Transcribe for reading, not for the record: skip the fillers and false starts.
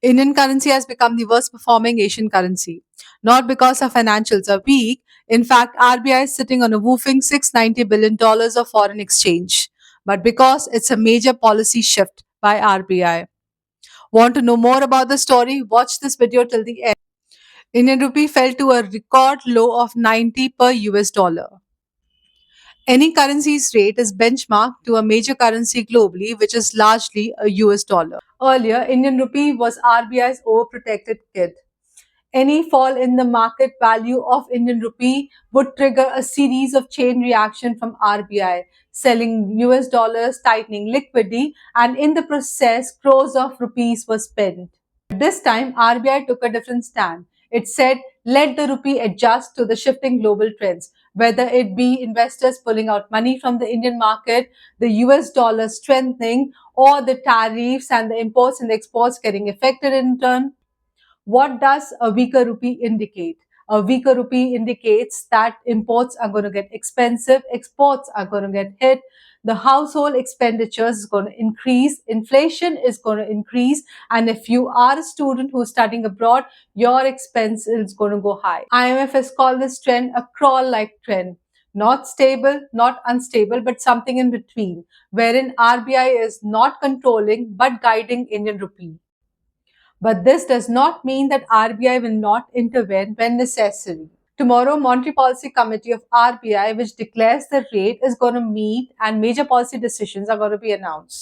Indian currency has become the worst performing Asian currency, not because our financials are weak. In fact, RBI is sitting on a whooping $690 billion of foreign exchange, but because it's a major policy shift by RBI. Want to know more about the story? Watch this video till the end. Indian rupee fell to a record low of 90 per US dollar. Any currency's rate is benchmarked to a major currency globally, which is largely a US dollar. Earlier, Indian rupee was RBI's overprotected kid. Any fall in the market value of Indian rupee would trigger a series of chain reaction from RBI, selling US dollars, tightening liquidity, and in the process, crores of rupees were spent. This time, RBI took a different stand. It said, let the rupee adjust to the shifting global trends, whether it be investors pulling out money from the Indian market, the US dollar strengthening, or the tariffs and the imports and exports getting affected in turn. What does a weaker rupee indicate? A weaker rupee indicates that imports are going to get expensive, exports are going to get hit, the household expenditures is going to increase, inflation is going to increase, and if you are a student who's studying abroad, your expense is going to go high. IMF has called this trend a crawl-like trend. Not stable, not unstable, but something in between, wherein RBI is not controlling but guiding Indian rupee. But this does not mean that RBI will not intervene when necessary. Tomorrow, Monetary Policy Committee of RBI, which declares the rate, is going to meet and major policy decisions are going to be announced.